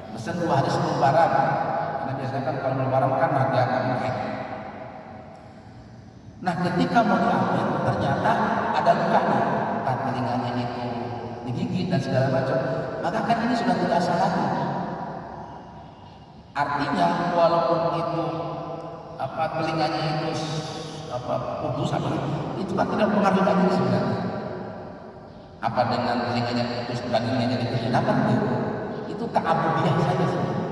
Mesen 2 hari sebelum lebaran. Karena biasanya kan kalau lebaran kan harga akan naik. Nah, ketika mau diambil ternyata ada luka nih, entah telinganya itu digigit dan segala macam, maka kan ini sudah tidak sah lagi. Artinya walaupun itu telinganya itu putus itu kan tidak mempengaruhi daging sebenarnya. Apa dengan telinganya putus dagingnya jadi kenapa itu ta'abudiyah saja sebenarnya.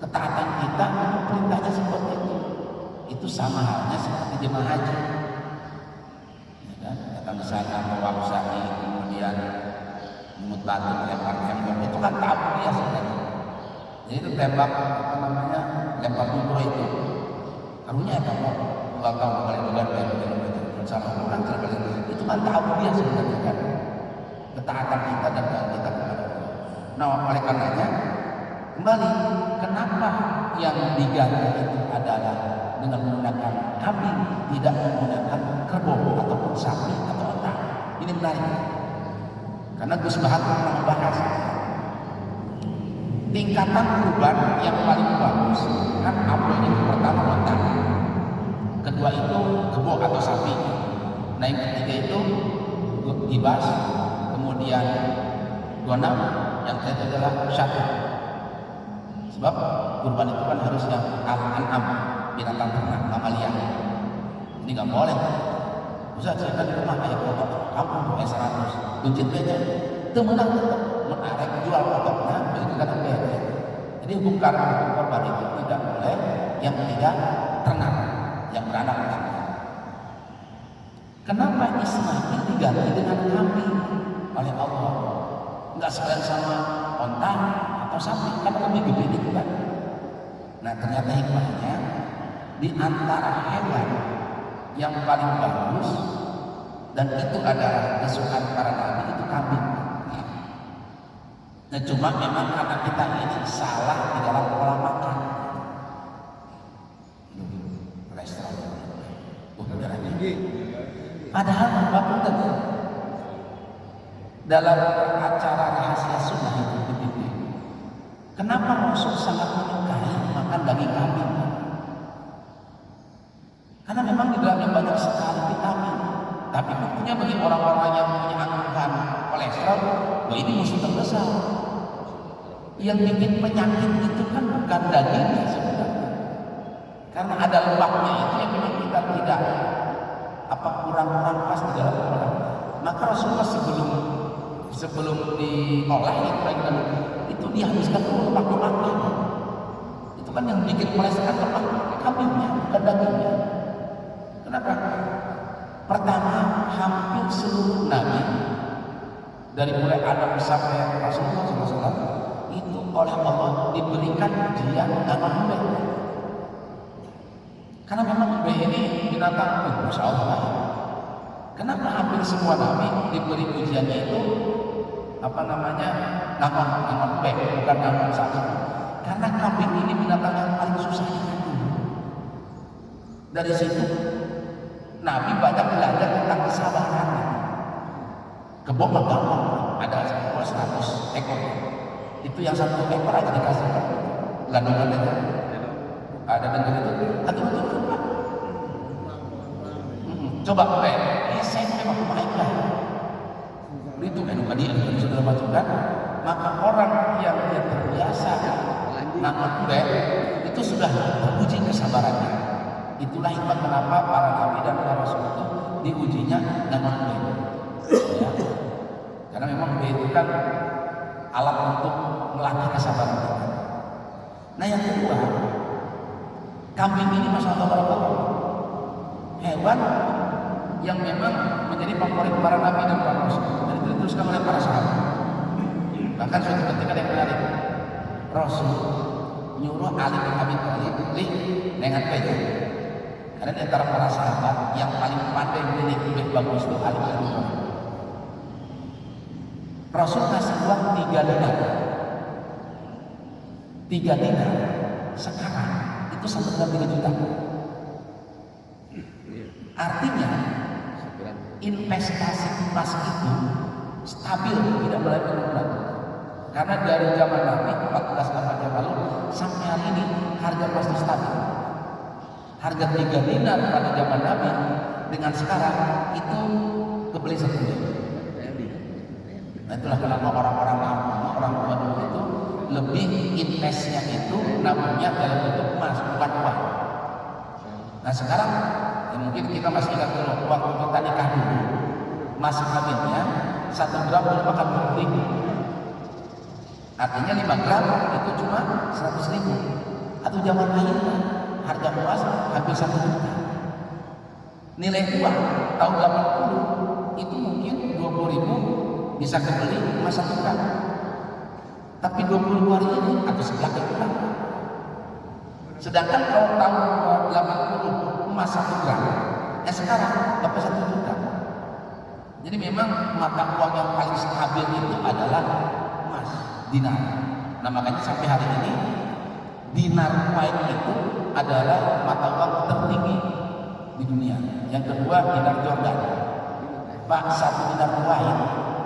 Ketaatan kita itu perintahnya seperti itu. Itu sama halnya seperti jemaah haji. Ya kan? Datang ke sana tawaf sa'i, kemudian mengut batu, lempar tembok, itu kan ta'abudiyah sebenarnya. Jadi itu tembak lempar bumbu itu. Karunya kamu ulang tahun kembali bersama orang itu kan ta'abudiyah sebenarnya kan. Ketaatan kita dan kita kepada Allah. Nah, oleh karenanya kembali, kenapa yang diganti itu adalah dengan menggunakan kambing, tidak menggunakan kerbau ataupun sapi atau onta? Ini menarik. Karena Gus Bahar pernah membahas tingkatan kurban yang paling bagus kan apel itu pertama onta, kedua itu kebo atau sapi, nah yang ketiga itu gibas, kemudian gonam, yang ketiga adalah syatu. Sebab kurban itu kan harus yang al-an'am, binatang ternak, mamalia. Ini nggak boleh. Ustaz, saya kan di rumah ayam potong, kamu pakai 100, kuncit aja. Itu menang tetap menarik jual potongnya, begitu kan beda. Jadi bukan kurban itu tidak boleh yang tidak ternak, yang beranak. Kenapa Ismail diganti dengan kambing oleh Allah? Enggak sekalian sama onta atau sapi, kan lebih gede itu kan. Nah ternyata hikmahnya, di antara hewan yang paling bagus dan itu adalah kesukaan para nabi itu kambing. Nah cuma memang karena kita ini salah di dalam pola makan. Restoran, padahal apapun tadi dalam acara rahasia sunnah itu begitu. Kenapa Rasul sangat menyukai makan daging kambing? Karena memang di dalamnya banyak sekali vitamin. Tapi buktinya bagi orang-orang yang punya angkuhan kolesterol, bahwa ini musuh terbesar. Yang bikin penyakit itu kan bukan dagingnya sebenarnya, karena ada lemaknya itu yang memang kita tidak kurang pas di dalam orang. Maka Rasulullah sebelum diolah itu dihabiskan dulu lemak-lemaknya. Itu kan yang bikin kolesterol lemak kambingnya, bukan dagingnya. Kenapa? Pertama, hampir seluruh nabi dari mulai Adam sampai Rasulullah SAW itu oleh Allah diberikan ujian dengan B. Karena memang B ini binatang, Masya Allah. Kenapa hampir semua nabi diberi ujiannya itu nangon B, bukan nangon satu? Karena kambing ini binatang yang paling susah dihidup. Dari situ Nabi banyak belajar tentang kesabaran. Kebun gampang, ada 100 ekor. Itu yang 1 ekor aja dikasih landungan aja. Ada dengan itu. Coba. Coba saya memang baiklah. Itu kan dia sudah masukkan. Maka orang yang terbiasa nangon itu sudah teruji kesabarannya. Itulah hikmah kenapa para nabi dan para rasul itu diujinya dengan B. Ya. Karena memang B itu kan alat untuk melatih kesabaran kita. Nah yang kedua, kambing ini masalah barakallah, hewan yang memang menjadi favorit para nabi dan para rasul dan diteruskan oleh para sahabat. Bahkan suatu ketika yang menarik, Rasul nyuruh Ali bin Abi Thalib dengan pejah. Karena di antara para sahabat yang paling pandai memilih lebih bagus itu Ali bin Abi Thalib. Rasul kasih uang 3 dinar. 3 dinar sekarang itu 1,3 juta. Artinya investasi emas itu stabil, tidak mulai menurun. Karena dari zaman Nabi 14 abad yang lalu sampai hari ini harga pasti stabil. Harga 3 dinar pada zaman Nabi dengan sekarang itu kebeli 1 juta. Nah itulah kenapa orang-orang tua dulu itu lebih investnya itu nabungnya dalam bentuk emas, bukan uang. Nah sekarang ya mungkin kita masih ingat dulu waktu kita nikah dulu, emas kawinnya 1 gram merupakan 20.000. Artinya 5 gram itu cuma 100.000. Atau zaman akhirnya harga emas hampir 1 juta. Nilai uang tahun 80 itu mungkin 20.000 bisa kebeli emas 1 gram. Tapi 20.000 hari ini atau sebelah kurang. Sedangkan kalau tahun 80 emas 1 gram, ya sekarang dapat 1 juta. Jadi memang mata uang yang paling stabil itu adalah emas, dinar. Nah makanya sampai hari ini dinar coin itu adalah mata uang tertinggi di dunia. Yang kedua dinar Jordan. Pak, 1 dinar coin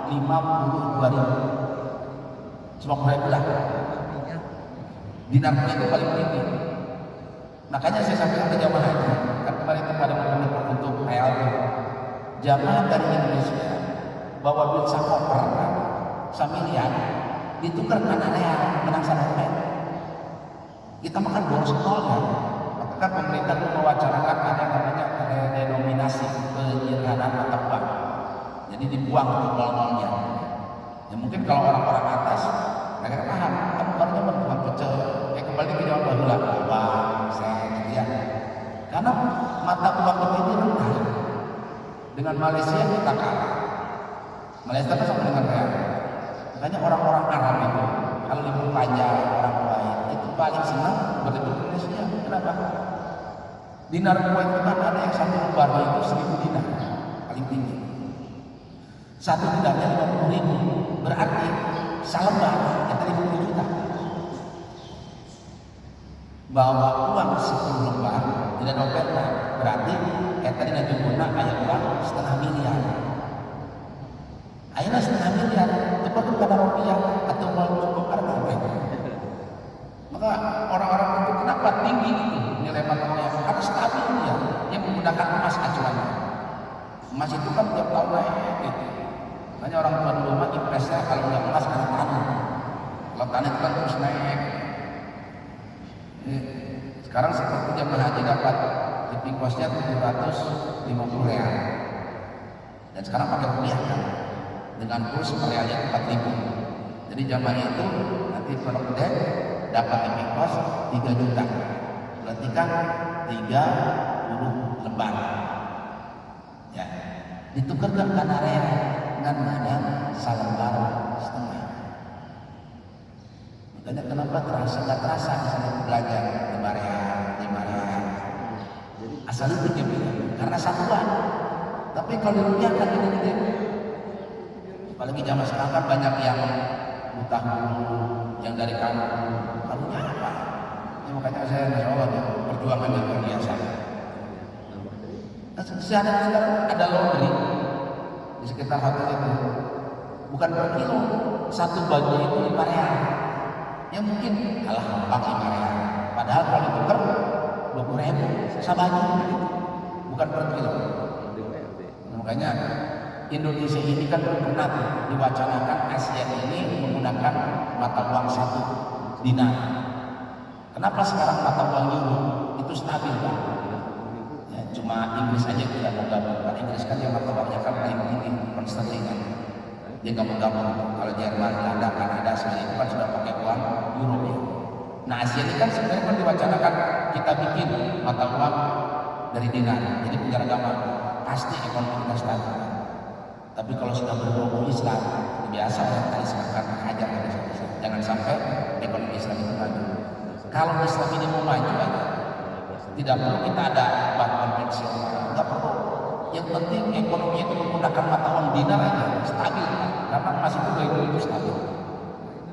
52.000. Cuma berapa? Dinar coin itu paling tinggi. Makanya saya sampaikan ke jamaah haji, kan kemarin itu pada mengumpulkan untuk real jamaah dari Indonesia bawa duit sakoper samilian ditukar karena real menang 1 rupiah. Kita makan boros nol ya. Maka pemerintah itu mewacanakan ada yang namanya redenominasi, penyederhanaan mata uang. Jadi dibuang untuk nol-nolnya. Ya mungkin kalau orang-orang atas mereka paham, kamu barunya berbuang kecil, kembali ke zaman bahula, uang, saya gitu ya. Karena mata uang kita ini rendah Dengan Malaysia kita kalah. Malaysia kan sama dengan real. Makanya orang-orang Arab itu kalau libur panjang, orang Kuwait itu paling senang berlibur ke Malaysia. Kenapa? Dinar Kuwait itu kan ada yang satu lembarnya itu 1000 dinar paling tinggi. Satu dinarnya 50.000, berarti selembar kita 50 juta. Bawa uang 10 lembar tidak dompetnya, berarti kita tidak guna kayak uang 0,5 miliar. Akhirnya 0,5 miliar itu perlu karena rupiah atau mau cukup karena dompet. Maka orang-orang itu kenapa tinggi itu nilai mata uangnya? Karena stabil dia, dia menggunakan emas acuannya. Emas itu kan tiap tahun naik gitu. Makanya orang tua dulu mah investnya kalau nggak emas karena tanah. Kalau tanah itu kan terus naik. Sekarang seperti jamaah haji dapat living costnya 750 real. Dan sekarang pakai rupiah kan, dengan kurs per realnya 4.000. Jadi jamaah itu nanti pondok gede dapat living cost 3 juta. Berarti kan 30 lembar. Ya, ditukar ke Kanaria dengan badan selembar setengah. Makanya kenapa terasa nggak terasa misalnya belajar 5 real, 5 real. Asal itu dia bilang karena satuan. Tapi kalau rupiah kan gede-gede. Apalagi zaman sekarang kan banyak yang buta hulu, yang dari kampung, karunya apa? Ya, makanya saya masya Allah perjuangannya luar biasa. Nah, sekarang ada laundry di sekitar hotel itu, bukan per kilo, satu baju itu 5 real. Ya mungkin kalah gampang 5 real. Padahal kalau ditukar 20.000 sabaju gitu, bukan per kilo. Makanya Indonesia ini kan pernah diwacanakan ASEAN ini menggunakan mata uang 1 dinar. Kenapa sekarang mata uang euro itu stabil Pak? Ya, cuma Inggris aja tidak mau gabung. Karena Inggris kan yang mata uangnya kan paling tinggi, pound sterling kan. Dia nggak mau gabung. Kalau Jerman, Belanda, Kanada semuanya itu kan sudah pakai uang euro ya. Nah ASEAN ini kan sebenarnya kan diwacanakan kita bikin mata uang dari dinar. Jadi penjaragaman pasti ekonomi kita stabil. Tapi kalau sudah berbau Islam, biasa orang tadi sekarang hajar jangan sampai ekonomi Islam itu maju. Kalau Islam ini mau maju aja, tidak perlu kita ada bantuan pensiun, nggak perlu. Yang penting ekonomi itu menggunakan mata uang dinar aja, stabil. Karena emas itu itu stabil.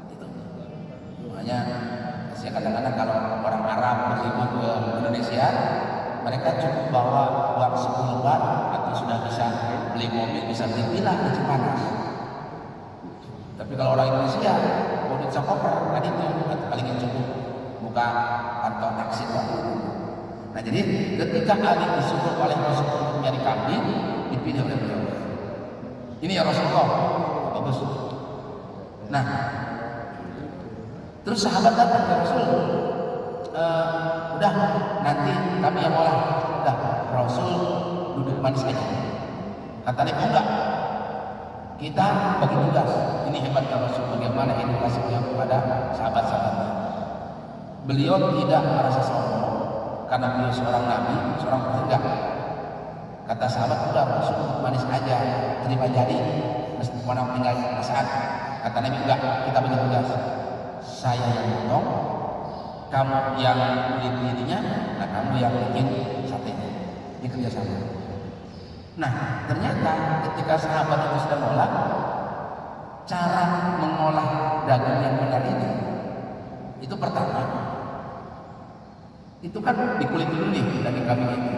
Itu. Makanya saya kadang-kadang kalau orang Arab berlibur ke Indonesia, mereka cukup bawa uang 10 lembar atau sudah bisa beli mobil, bisa beli villa di Cipanas. Tapi kalau orang Indonesia mau bisa koper, kan itu paling cukup buka kantong taksi waktu. Nah jadi ketika Ali disuruh oleh Rasulullah untuk mencari kambing, dipilih oleh beliau. Ini ya Rasulullah, bagus. Nah, terus sahabat datang ke Rasul. Udah nanti kami yang olah. Udah Rasul duduk manis aja. Kata Nabi enggak. Kita bagi tugas. Ini hebatnya Rasul bagaimana edukasi beliau kepada sahabat-sahabatnya. Beliau tidak merasa sombong karena beliau seorang nabi, seorang penegak. Kata sahabat udah Rasul manis aja, terima jadi meskipun orang tinggal perasaan. Kata Nabi enggak, kita bagi tugas. Saya yang potong, kamu yang kulit dirinya, nah kamu yang bikin satenya. Ini kerjasama. Nah ternyata ketika sahabat itu sudah ngolah, cara mengolah daging yang benar ini, itu pertama, itu kan dikulit dulu nih daging kambing itu.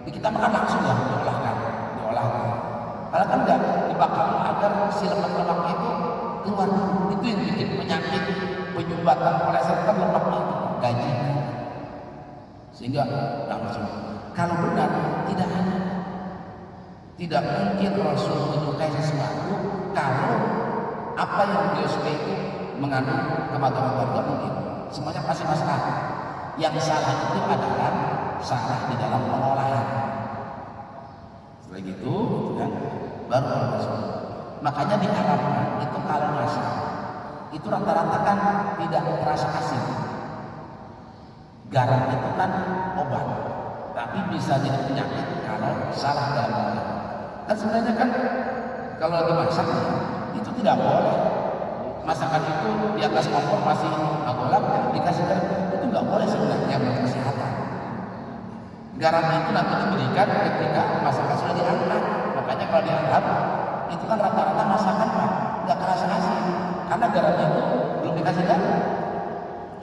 Kita makan langsung ya, diolahkan. Kalau kan enggak, dibakar agar si lemak-lemaknya itu keluar dulu. Itu yang bikin penyakit penyumbatan kolesterol kan lemaknya itu gaji. Sehingga langsung. Kalau benar tidak ada. Tidak mungkin Rasul menyukai sesuatu kalau apa yang beliau suka itu mengandung kemadaratan, tidak mungkin. Semuanya pasti masalah. Yang salah itu adalah salah di dalam pengolahan. Setelah gitu, kan, baru Rasul. Makanya di Arab itu kalau masak itu rata-rata kan tidak terasa asin. Garam itu kan obat, tapi bisa jadi penyakit kalau salah dalam pengolahan. Kan sebenarnya kan kalau lagi masak itu tidak boleh. Masakan itu di atas kompor masih agolak dikasih garam, itu nggak boleh sebenarnya buat kesehatan. Garam itu nanti diberikan ketika masakan sudah diangkat. Makanya kalau di Arab itu kan rata-rata masakan Pak nggak kerasa asin karena garamnya itu belum dikasih garam.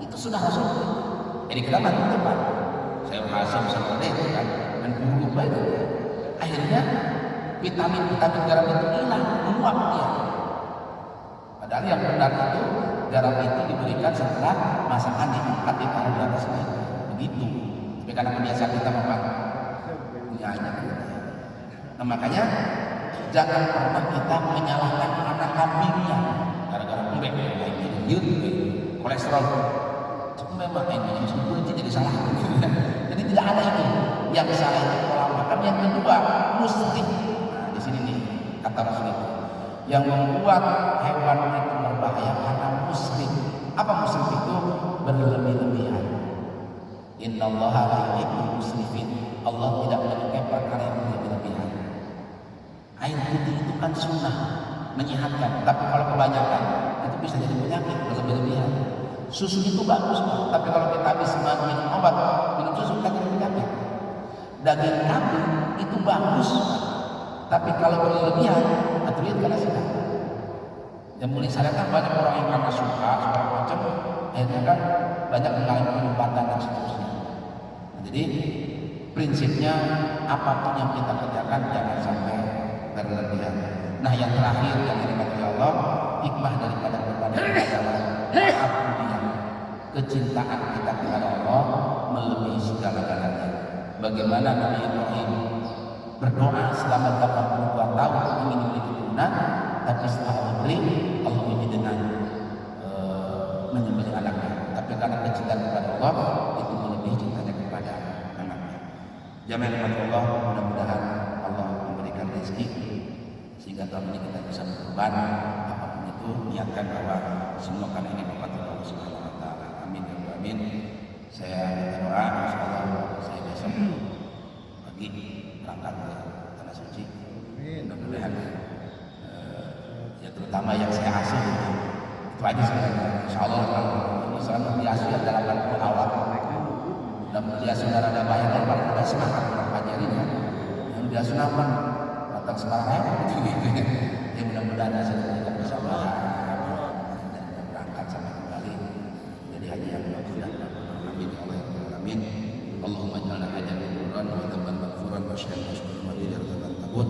Itu sudah masuk. Jadi kita nanti Pak, saya Hasim sama Dek kan dan bulu baik. Akhirnya vitamin garam itu hilang, menguap dia. Padahal yang benar itu garam itu diberikan setelah masakan diangkat ditaruh di atas meja. Begitu. Tapi karena kebiasaan kita Bapak, ya hanya. Nah makanya jangan pernah kita menyalahkan anak kambingnya gara-gara embek kolesterol. Memang ini semua jadi salah. Jadi tidak ada itu. Yang salah itu pola makan. Yang kedua musrik. Nah di sini nih kata Rasul itu. Yang membuat hewan itu berbahaya karena musrik. Apa musrik itu? Berlebih-lebihan. Innallaha la yuhibbul musrifin. Allah tidak menyukai perkara yang berlebih-lebihan. Air putih itu kan sunnah, menyehatkan. Tapi kalau kebanyakan itu bisa jadi penyakit berlebih-lebihan. Susu itu bagus, tapi kalau kita habis minum obat, minum susu kita jadi penyakit. Daging kambing itu bagus, tapi kalau berlebihan, aturin karena sedang. Yang mulai sadar kan banyak orang yang karena suka macam, akhirnya kan banyak mengalami penyumbatan dan seterusnya. Jadi prinsipnya apapun yang kita kerjakan jangan sampai berlebihan. Nah yang terakhir yang dinikmati Allah, hikmah daripada pertanyaan adalah kecintaan kita kepada Allah melebihi segala-galanya. Bagaimana Nabi Ibrahim berdoa selama 82 tahun ingin memiliki keturunan, tapi setelah Allah beri, Allah uji dengan menyembelih anaknya. Tapi karena kecintaan kepada Allah itu melebihi cintanya kepada anaknya. Jamaah nikmat Allah, mudah-mudahan Allah memberikan rezeki sehingga tahun ini kita bisa berkorban apapun itu, niatkan bahwa semua karena ini berkat Allah Subhanahu wa taala. Amin ya rabbal alamin. Saya minta doa insyaallah saya besok pagi berangkat ke tanah suci. Mudah-mudahan ya terutama yang saya asuh itu aja sebenarnya. Insyaallah kalau misalnya di asuh yang 80 awal dan dia saudara ada banyak orang pada semangat orang pajarinya yang dia sunapan datang semangat gitu ya mudah-mudahan hasil kita bersama dan berangkat sampai kembali jadi haji yang mudah. Amin ya Allah ya rabbal alamin. Allahumma ij'alna hajjan maghfuran wa dhanban maghfuran wa syai'an mashkuran wa diratan tabut.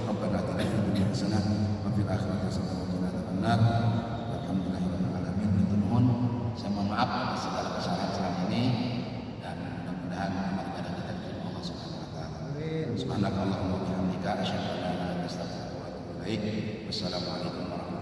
Rabbana atina fid dunya hasanah wa fil akhirati hasanah wa qina adzabannar. Alhamdulillahirabbil alamin. Nuhun saya mohon maaf atas segala kesalahan selama ini dan mudah-mudahan amal ibadah kita diterima Allah Subhanahu wa taala. Subhanakallahumma wa bihamdika asyhadu an la ilaha illa anta astaghfiruka wa atubu ilaik. Wassalamualaikum warahmatullahi wabarakatuh.